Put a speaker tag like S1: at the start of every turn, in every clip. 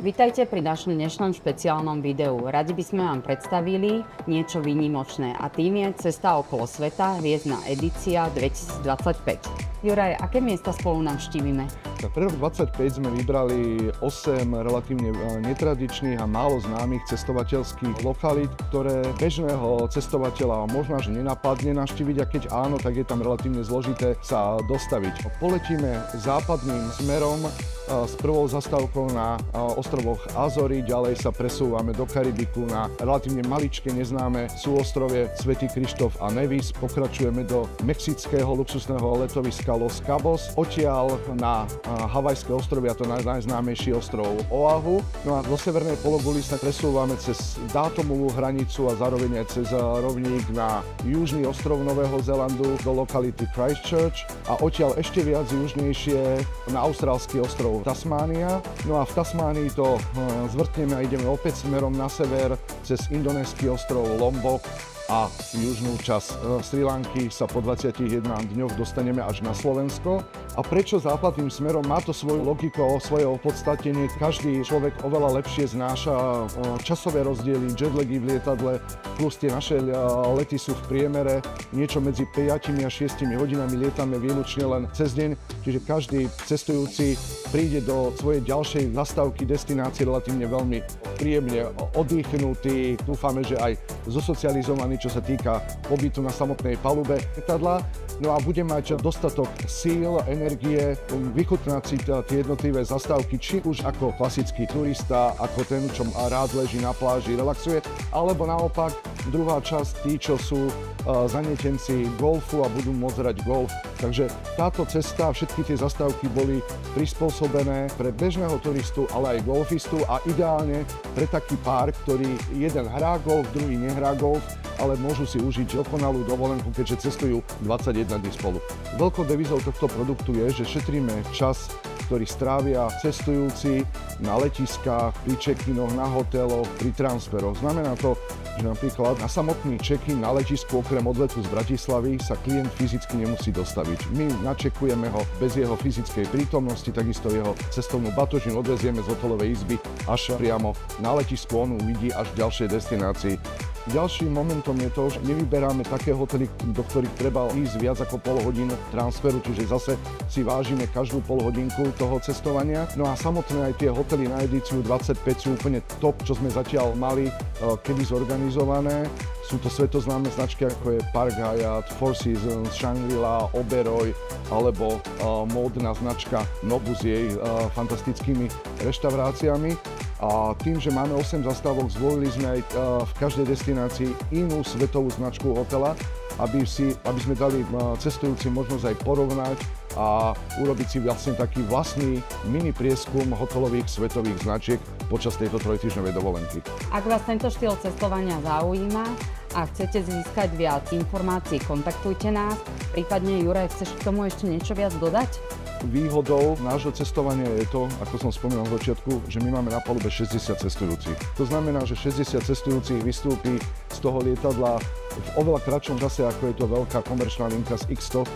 S1: Vítajte pri našom dnešnom špeciálnom videu. Radi by sme vám predstavili niečo výnimočné a tým je Cesta okolo sveta, hviezdna edícia 2025. Juraj, aké miesta spolu navštívime?
S2: Pre rok 2025 sme vybrali 8 relatívne netradičných a málo známych cestovateľských lokalít, ktoré bežného cestovateľa možno, že nenapadne navštíviť, a keď áno, tak je tam relatívne zložité sa dostaviť. Poletíme západným smerom s prvou zastávkou na ostrovoch Azory, ďalej sa presúvame do Karibiku na relatívne maličké neznáme súostrovie Svätý Krištof a Nevis, pokračujeme do mexického luxusného letoviska Los Cabos, odtiaľ na Havajské ostrovy, a to najznámejší ostrov Oahu. No a do severnej pologuli sa presúvame cez dátumovú hranicu a zároveň aj cez rovník na južný ostrov Nového Zélandu do lokality Christchurch a odtiaľ ešte viac južnejšie na austrálsky ostrov Tasmánia. No a v Tasmánii to zvrtneme a ideme opäť smerom na sever cez indonésky ostrov Lombok a južnú časť Sri Lanky sa po 21 dňoch dostaneme až na Slovensko. A prečo západným smerom? Má to svoju logiku, svoje opodstatnenie. Každý človek oveľa lepšie znáša časové rozdiely, jetlagy v lietadle, plus tie naše lety sú v priemere niečo medzi 5 a 6 hodinami, lietame výlučne len cez deň, čiže každý cestujúci príde do svojej ďalšej zastávky destinácie relatívne veľmi príjemne oddychnutý, dúfame, že aj zosocializovaný, čo sa týka pobytu na samotnej palube lietadla. No a bude mať dostatok síl, energie, vychutnať si tie jednotlivé zastávky, či už ako klasický turista, ako ten, čo rád leží na pláži, relaxuje, alebo naopak druhá časť, tí, čo sú zanietenci golfu a budú môcť hrať golf. Takže táto cesta, všetky tie zastávky boli prispôsobené pre bežného turistu, ale aj golfistu a ideálne pre taký pár, ktorý jeden hrá golf, druhý nehrá golf, ale môžu si užiť dokonalú dovolenku, keďže cestujú 21 dní spolu. Veľkou devizou tohto produktu je, že šetríme čas, ktorý strávia cestujúci na letiskách, pri check-inoch, na hoteloch, pri transferoch. Znamená to, že napríklad na samotný check-in na letisku okrem odletu z Bratislavy sa klient fyzicky nemusí dostaviť. My načekujeme ho bez jeho fyzickej prítomnosti, takisto jeho cestovnú batožinu odvezieme z hotelovej izby až priamo na letisku, on uvidí až v ďalšej destinácii. Ďalším momentom je to, že nevyberáme také hotely, do ktorých treba ísť viac ako pol hodinu transferu, čiže zase si vážime každú polhodinku toho cestovania. No a samotné aj tie hotely na edíciu 25 sú úplne top, čo sme zatiaľ mali kedy zorganizované. Sú to svetoznáme značky, ako je Park Hyatt, Four Seasons, Shangri-La, Oberoi alebo módna značka Nobu s jej fantastickými reštauráciami. A tým, že máme 8 zastávok, zvolili sme aj v každej destinácii inú svetovú značku hotela, aby sme dali cestujúcim možnosť aj porovnať a urobiť si vlastne taký vlastný mini prieskum hotelových svetových značiek počas tejto trojtýždňovej dovolenky.
S1: Ak vás tento štýl cestovania zaujíma a chcete získať viac informácií, kontaktujte nás. Prípadne, Juraj, chceš k tomu ešte niečo viac dodať?
S2: Výhodou nášho cestovania je to, ako som spomínal v začiatku, že my máme na palube 60 cestujúcich. To znamená, že 60 cestujúcich vystúpi z toho lietadla v oveľa kratšom čase, ako je to veľká komerčná linka s X100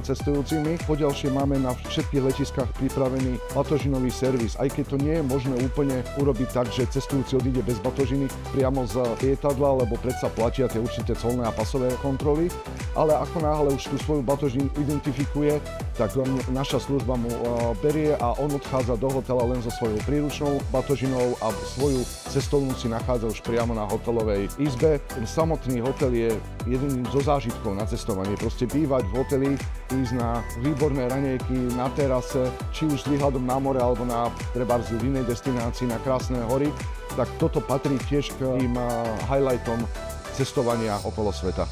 S2: cestujúcimi. Poďalšie máme na všetkých letiskách pripravený batožinový servis, aj keď to nie je možné úplne urobiť tak, že cestujúci odíde bez batožiny priamo z lietadla, lebo predsa platia tie určité colné a pasové kontroly, ale ako náhle už tú svoju batožinu identifikuje, tak naša služba mu berie a on odchádza do hotela len so svojou príručnou batožinou a svoju cestovnú si nachádza už priamo na hotelovej izbe. Ten samotný hotel je jedným zo zážitkov na cestovanie. Proste bývať v hoteli, ísť na výborné raňajky na terase, či už s výhľadom na more alebo na trebárs v inej destinácii na krásne hory, tak toto patrí tiež k tým highlightom cestovania okolo sveta.